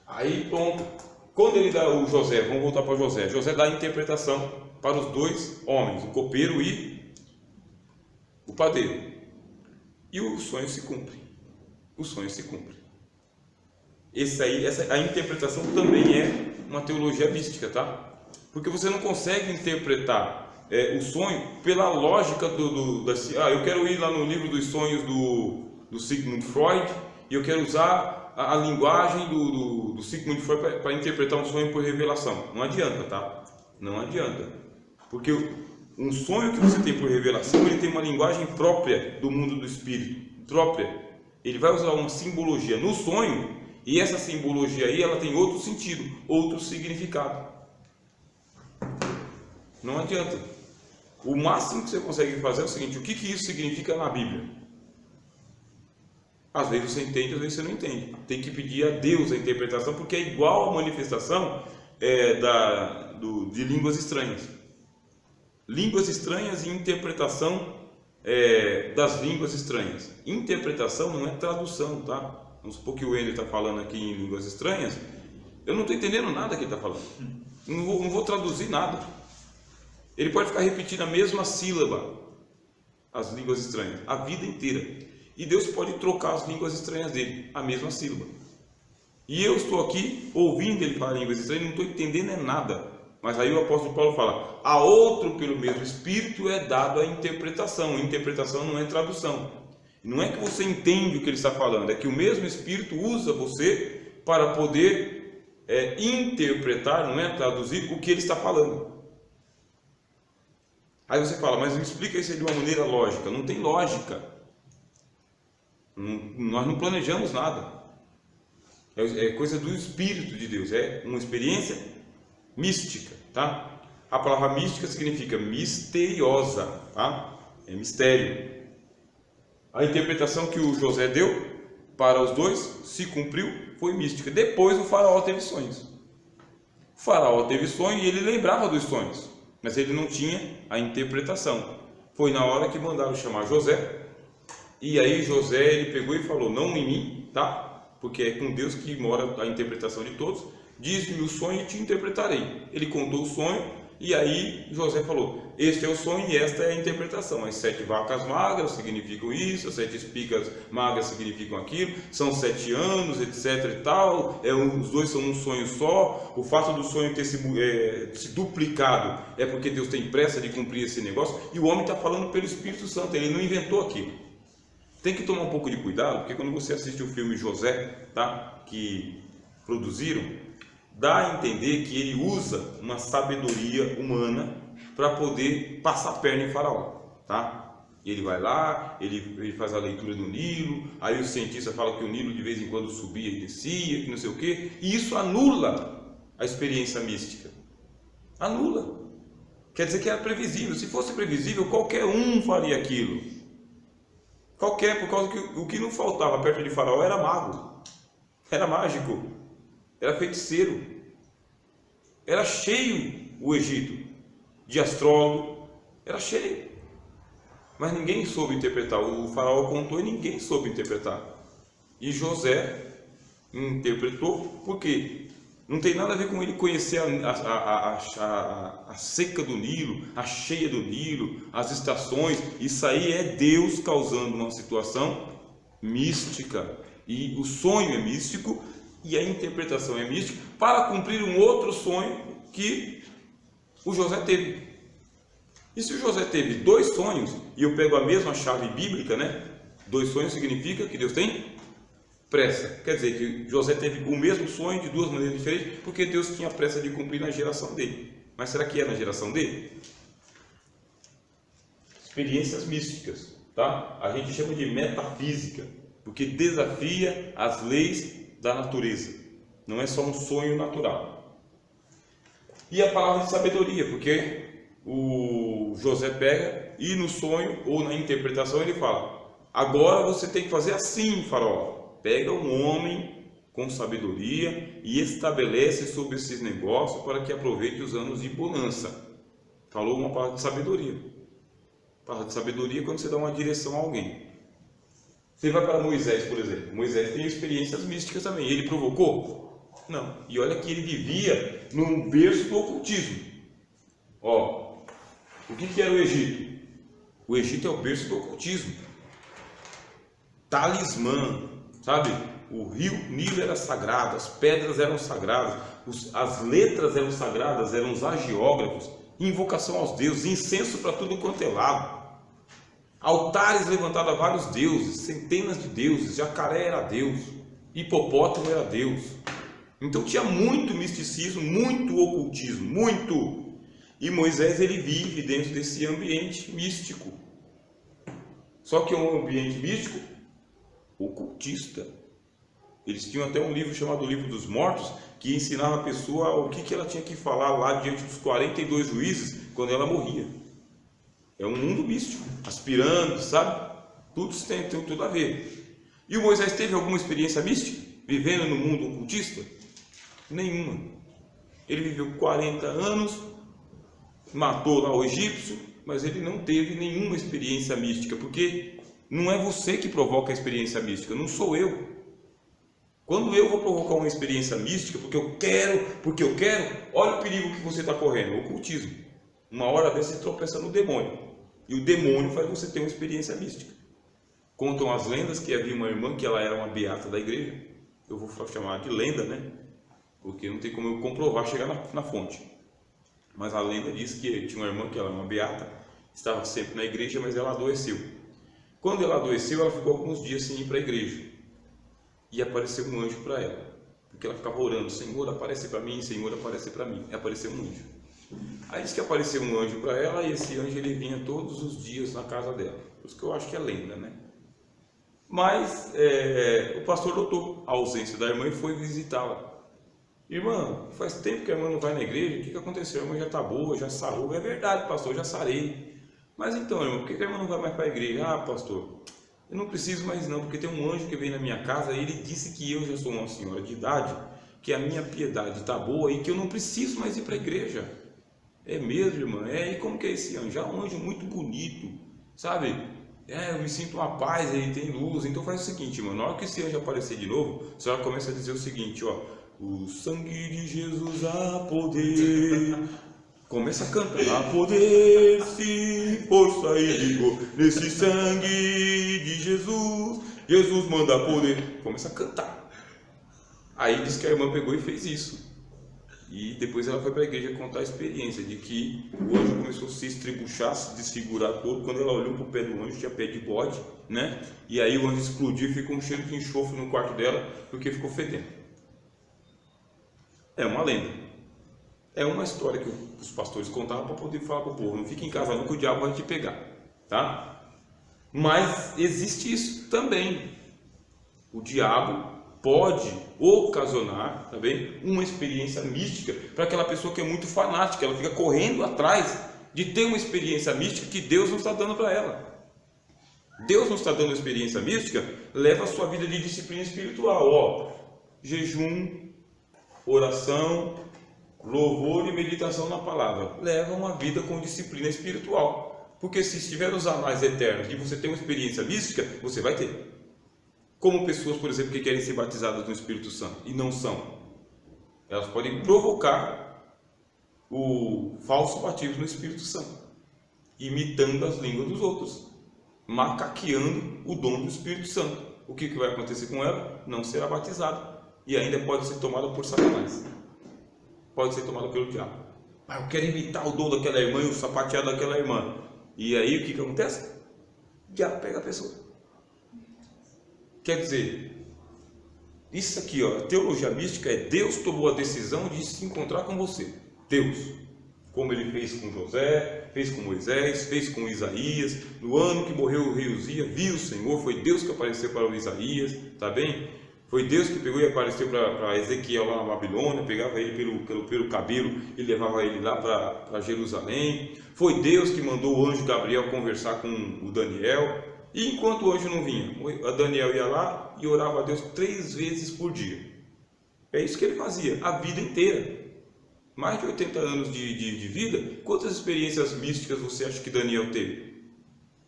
Aí pronto. Quando ele dá o José, vamos voltar para José. José dá a interpretação para os dois homens, o copeiro e o padeiro. E o sonho se cumpre. O sonho se cumpre. A interpretação também é uma teologia mística, tá? Porque você não consegue interpretar o sonho pela lógica eu quero ir lá no livro dos sonhos do Sigmund Freud e eu quero usar a linguagem do Sigmund Freud para interpretar um sonho por revelação. Não adianta, tá? Não adianta. Porque um sonho que você tem por revelação, ele tem uma linguagem própria do mundo do espírito, própria. Ele vai usar uma simbologia no sonho e essa simbologia aí, ela tem outro sentido, outro significado. Não adianta. O máximo que você consegue fazer é o seguinte: o que isso significa na Bíblia? Às vezes você entende, às vezes você não entende. Tem que pedir a Deus a interpretação, porque é igual a manifestação de línguas estranhas. Línguas estranhas e interpretação das línguas estranhas. Interpretação não é tradução, tá? Vamos supor que o Ender está falando aqui em línguas estranhas. Eu não estou entendendo nada que ele está falando. Não vou traduzir nada. Ele pode ficar repetindo a mesma sílaba, as línguas estranhas, a vida inteira. E Deus pode trocar as línguas estranhas dele, a mesma sílaba. E eu estou aqui ouvindo ele falar línguas estranhas e não estou entendendo nada. Mas aí o apóstolo Paulo fala: a outro pelo mesmo Espírito é dado a interpretação. Interpretação não é tradução. Não é que você entende o que ele está falando, é que o mesmo Espírito usa você para poder interpretar, não é traduzir, o que ele está falando. Aí você fala: mas me explica isso de uma maneira lógica. Não tem lógica. Nós não planejamos nada. É coisa do Espírito de Deus. É uma experiência mística, tá? A palavra mística significa misteriosa, tá? É mistério. A interpretação que o José deu para os dois se cumpriu, foi mística. Depois o faraó teve sonhos. O faraó teve sonho e ele lembrava dos sonhos, mas ele não tinha a interpretação. Foi na hora que mandaram chamar José. E aí José, ele pegou e falou: não em mim, tá? Porque é com Deus que mora a interpretação de todos. Diz-me o sonho e te interpretarei. Ele contou o sonho E aí José falou, este é o sonho e esta é a interpretação. As 7 vacas magras significam isso, as 7 espigas magras significam aquilo, são 7 anos, etc e tal, os dois são um sonho só. O fato do sonho ter se duplicado é porque Deus tem pressa de cumprir esse negócio, e o homem está falando pelo Espírito Santo, ele não inventou aquilo. Tem que tomar um pouco de cuidado, porque quando você assiste o filme José, tá, que produziram, dá a entender que ele usa uma sabedoria humana para poder passar a perna em Faraó, tá? Ele vai lá, ele faz a leitura do Nilo, aí o cientista fala que o Nilo de vez em quando subia e descia, que não sei o quê, e isso anula a experiência mística. Anula. Quer dizer que era previsível. Se fosse previsível, qualquer um faria aquilo. Qualquer, por causa que o que não faltava perto de Faraó era mago, era mágico, era feiticeiro, era cheio o Egito de astrólogo, era cheio, mas ninguém soube interpretar. O Faraó contou e ninguém soube interpretar, e José interpretou. Por quê? Não tem nada a ver com ele conhecer a seca do Nilo, a cheia do Nilo, as estações. Isso aí é Deus causando uma situação mística, e o sonho é místico e a interpretação é mística para cumprir um outro sonho que o José teve. E se o José teve 2 sonhos, e eu pego a mesma chave bíblica, né? 2 sonhos significa que Deus tem pressa. Quer dizer que José teve o mesmo sonho de 2 maneiras diferentes, porque Deus tinha pressa de cumprir na geração dele. Mas será que é na geração dele? Experiências místicas, tá? A gente chama de metafísica, porque desafia as leis da natureza. Não é só um sonho natural. E a palavra de sabedoria, porque o José pega e no sonho ou na interpretação ele fala: agora você tem que fazer assim, Faraó. Pega um homem com sabedoria e estabelece sobre esses negócios para que aproveite os anos de bonança. Falou uma palavra de sabedoria. Palavra de sabedoria é quando você dá uma direção a alguém. Você vai para Moisés, por exemplo. Moisés tem experiências místicas também. Ele provocou? Não. E olha que ele vivia num berço do ocultismo. Ó, o que era o Egito? O Egito é o berço do ocultismo. Talismã. Sabe, o rio Nilo era sagrado, as pedras eram sagradas, as letras eram sagradas, eram os agiógrafos, invocação aos deuses, incenso para tudo quanto é lado, altares levantados a vários deuses, centenas de deuses, jacaré era Deus, hipopótamo era Deus. Então tinha muito misticismo, muito ocultismo, muito. E Moisés ele vive dentro desse ambiente místico. Só que é um ambiente místico ocultista. Eles tinham até um livro chamado Livro dos Mortos, que ensinava a pessoa o que ela tinha que falar lá diante dos 42 juízes quando ela morria. É um mundo místico, as pirâmides, sabe? Tudo tem tudo a ver. E o Moisés teve alguma experiência mística, vivendo no mundo ocultista? Nenhuma. Ele viveu 40 anos, matou lá o egípcio, mas ele não teve nenhuma experiência mística, porque não é você que provoca a experiência mística, não sou eu. Quando eu vou provocar uma experiência mística, porque eu quero, olha o perigo que você está correndo, o ocultismo. Uma hora dessa você tropeça no demônio, e o demônio faz você ter uma experiência mística. Contam as lendas que havia uma irmã que ela era uma beata da igreja. Eu vou chamar de lenda, né? Porque não tem como eu comprovar, chegar na fonte. Mas a lenda diz que tinha uma irmã que ela era uma beata, estava sempre na igreja, mas ela adoeceu. Quando ela adoeceu, ela ficou alguns dias sem ir para a igreja. E apareceu um anjo para ela. Porque ela ficava orando: Senhor, aparece para mim, Senhor, aparece para mim. E apareceu um anjo. Aí diz que apareceu um anjo para ela, e esse anjo ele vinha todos os dias na casa dela. Por isso que eu acho que é lenda, né? Mas o pastor notou a ausência da irmã e foi visitá-la. Irmã, faz tempo que a irmã não vai na igreja, o que aconteceu? A irmã já está boa, já sarou. É verdade, pastor, já sarei. Mas então, irmão, por que a irmã não vai mais para a igreja? Ah, pastor, eu não preciso mais não, porque tem um anjo que veio na minha casa e ele disse que eu já sou uma senhora de idade, que a minha piedade está boa e que eu não preciso mais ir para a igreja. É mesmo, irmã? E como que é esse anjo? É um anjo muito bonito, sabe? Eu me sinto uma paz, ele tem luz. Então faz o seguinte, irmã, na hora que esse anjo aparecer de novo, a senhora começa a dizer o seguinte, ó: o sangue de Jesus há poder Começa a cantar. Há poder, sim, força e vigor nesse sangue de Jesus. Jesus manda poder. Começa a cantar. Aí diz que a irmã pegou e fez isso. E depois ela foi para a igreja contar a experiência de que o anjo começou a se estribuchar, se desfigurar todo. Quando ela olhou para o pé do anjo, tinha pé de bode, né? E aí o anjo explodiu e ficou um cheiro de enxofre no quarto dela, porque ficou fedendo. É uma lenda. É uma história que os pastores contavam para poder falar para o povo: não fique em casa não, que o diabo vai te pegar, tá? Mas existe isso também. O diabo pode ocasionar, tá bem, uma experiência mística para aquela pessoa que é muito fanática. Ela fica correndo atrás de ter uma experiência mística que Deus não está dando para ela. Deus não está dando experiência mística, leva a sua vida de disciplina espiritual, ó, jejum, oração, louvor e meditação na palavra. Leva uma vida com disciplina espiritual, porque se estiver nos anais eternos e você tem uma experiência mística, você vai ter. Como pessoas, por exemplo, que querem ser batizadas no Espírito Santo e não são, elas podem provocar o falso batismo no Espírito Santo, imitando as línguas dos outros, macaqueando o dom do Espírito Santo. O que vai acontecer com ela? Não será batizada e ainda pode ser tomada por Satanás, pode ser tomada pelo diabo. Mas eu quero imitar o dom daquela irmã e o sapateado daquela irmã. E aí o que acontece? O diabo pega a pessoa. Quer dizer, isso aqui, ó, a teologia mística é Deus tomou a decisão de se encontrar com você. Deus, como ele fez com José, fez com Moisés, fez com Isaías. No ano que morreu o rei Uzias, viu o Senhor, foi Deus que apareceu para o Isaías, tá bem? Foi Deus que pegou e apareceu para Ezequiel lá na Babilônia, pegava ele pelo cabelo e levava ele lá para Jerusalém. Foi Deus que mandou o anjo Gabriel conversar com o Daniel. E enquanto o anjo não vinha, a Daniel ia lá e orava a Deus 3 vezes por dia. É isso que ele fazia, a vida inteira. Mais de 80 anos de vida. Quantas experiências místicas você acha que Daniel teve?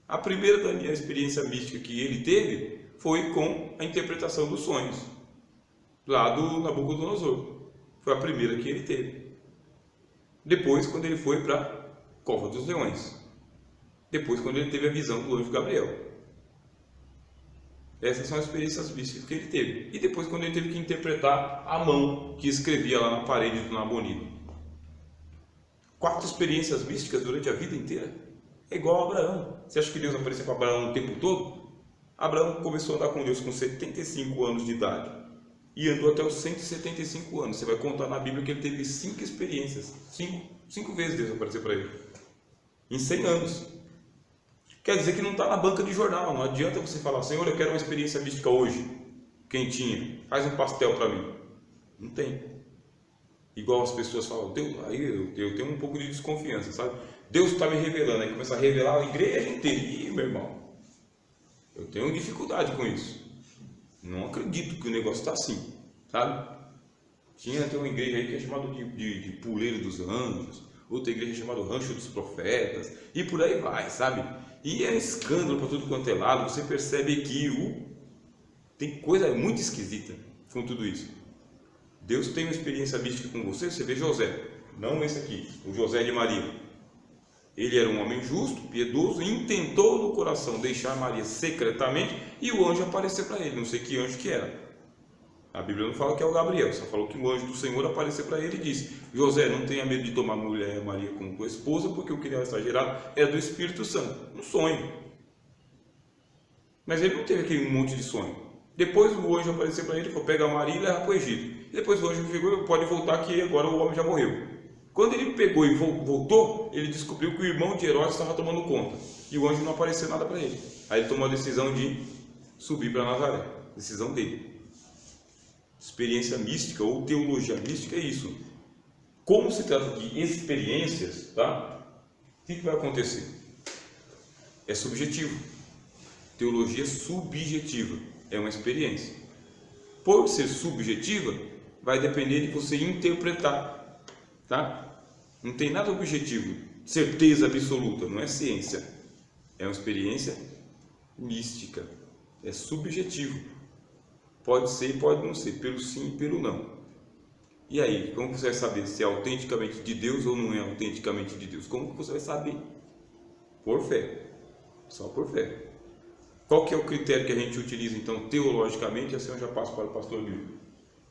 A primeira experiência mística que ele teve foi com a interpretação dos sonhos, lá do Nabucodonosor. Foi a primeira que ele teve. Depois, quando ele foi para a Cova dos Leões. Depois, quando ele teve a visão do anjo Gabriel. Essas são as experiências místicas que ele teve. E depois, quando ele teve que interpretar a mão que escrevia lá na parede do Nabonido. 4 experiências místicas durante a vida inteira. É igual a Abraão. Você acha que Deus apareceu para Abraão o tempo todo? Abraão começou a andar com Deus com 75 anos de idade. E andou até os 175 anos. Você vai contar na Bíblia que ele teve 5 experiências. 5 vezes Deus apareceu para ele. Em 100 anos. Quer dizer que não está na banca de jornal. Não adianta você falar: Senhor, eu quero uma experiência mística hoje, quentinha, faz um pastel para mim. Não tem. Igual as pessoas falam, Deus, aí eu tenho um pouco de desconfiança, sabe? Deus está me revelando, aí começa a revelar a igreja inteira. Ih, meu irmão, eu tenho dificuldade com isso. Não acredito que o negócio está assim, sabe? Tem uma igreja aí que é chamada de Puleiro dos Anjos, outra igreja chamada Rancho dos Profetas, e por aí vai, sabe? E é escândalo para tudo quanto é lado. Você percebe que tem coisa muito esquisita com tudo isso. Deus tem uma experiência mística com você. Você vê José, não esse aqui, o José de Maria. Ele era um homem justo, piedoso, e intentou no coração deixar Maria secretamente, e o anjo apareceu para ele. Não sei que anjo que era. A Bíblia não fala que é o Gabriel, só falou que o anjo do Senhor apareceu para ele e disse: José, não tenha medo de tomar a mulher Maria como tua esposa, porque o que ela está gerado é do Espírito Santo. Um sonho. Mas ele não teve aquele monte de sonho. Depois o anjo apareceu para ele e falou: pega a Maria e leva para o Egito. E depois o anjo chegou: pode voltar que agora o homem já morreu. Quando ele pegou e voltou, ele descobriu que o irmão de Herodes estava tomando conta. E o anjo não apareceu nada para ele. Aí ele tomou a decisão de subir para Nazaré. Decisão dele. Experiência mística ou teologia mística é isso. Como se trata de experiências, tá? O que vai acontecer? É subjetivo. Teologia subjetiva é uma experiência. Por ser subjetiva, vai depender de você interpretar, tá? Não tem nada objetivo, certeza absoluta, não é ciência. É uma experiência mística, é subjetivo. Pode ser e pode não ser, pelo sim e pelo não. E aí, como você vai saber se é autenticamente de Deus ou não é autenticamente de Deus? Como que você vai saber? Por fé, só por fé. Qual que é o critério que a gente utiliza então teologicamente? Assim eu já passo para o pastor Milton.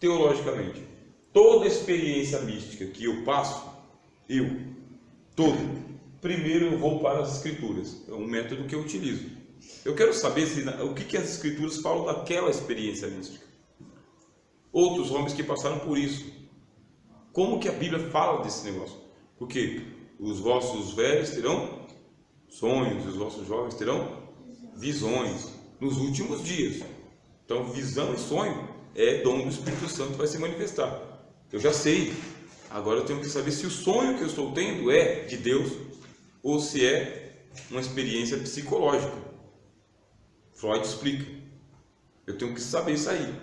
Teologicamente, toda experiência mística que eu passo, primeiro eu vou para as Escrituras, é um método que eu utilizo. Eu quero saber o que as Escrituras falam daquela experiência mística. Outros homens que passaram por isso, como que a Bíblia fala desse negócio? Porque os vossos velhos terão sonhos, os vossos jovens terão visões nos últimos dias. Então, visão e sonho é dom do Espírito Santo que vai se manifestar. Eu já sei. Agora eu tenho que saber se o sonho que eu estou tendo é de Deus ou se é uma experiência psicológica. Freud explica. Eu tenho que saber isso aí.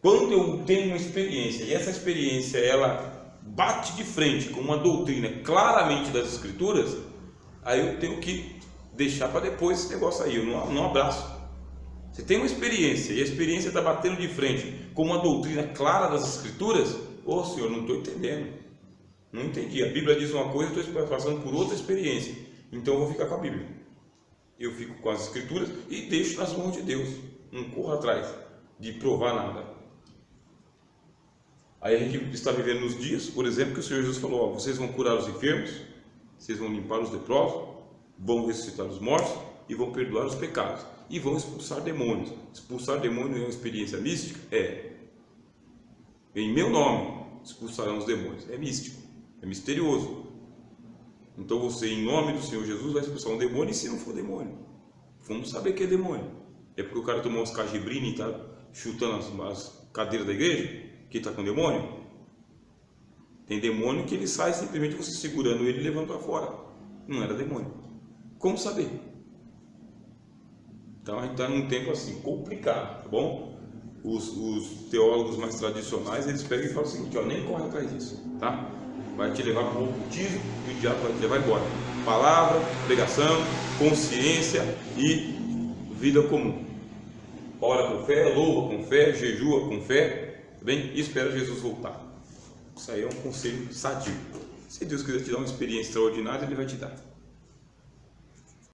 Quando eu tenho uma experiência e essa experiência ela bate de frente com uma doutrina claramente das Escrituras, aí eu tenho que deixar para depois esse negócio aí, eu não abraço. Você tem uma experiência e a experiência está batendo de frente com uma doutrina clara das Escrituras, Senhor, não estou entendendo, não entendi, a Bíblia diz uma coisa, eu estou passando por outra experiência, então eu vou ficar com a Bíblia, eu fico com as Escrituras e deixo nas mãos de Deus, não corro atrás de provar nada. Aí a gente está vivendo nos dias, por exemplo, que o Senhor Jesus falou, vocês vão curar os enfermos, vocês vão limpar os leprosos, vão ressuscitar os mortos e vão perdoar os pecados e vão expulsar demônios. Expulsar demônios é uma experiência mística? Em meu nome expulsarão os demônios. É místico, é misterioso. Então você, em nome do Senhor Jesus, vai expulsar um demônio, e se não for demônio? Vamos saber que é demônio. É porque o cara tomou uns cajibrine e está chutando as cadeiras da igreja que está com demônio? Tem demônio que ele sai simplesmente você segurando ele e levando para fora. Não era demônio. Como saber? Então a gente está num tempo assim complicado, tá bom? Os teólogos mais tradicionais eles pegam e falam o seguinte: nem corre atrás disso, tá? Vai te levar para o ocultismo e o diabo vai te levar embora. Palavra, pregação, consciência e vida comum. Ora com fé, louva com fé, jejua com fé, tá bem? E espera Jesus voltar. Isso aí é um conselho sadio. Se Deus quiser te dar uma experiência extraordinária, Ele vai te dar.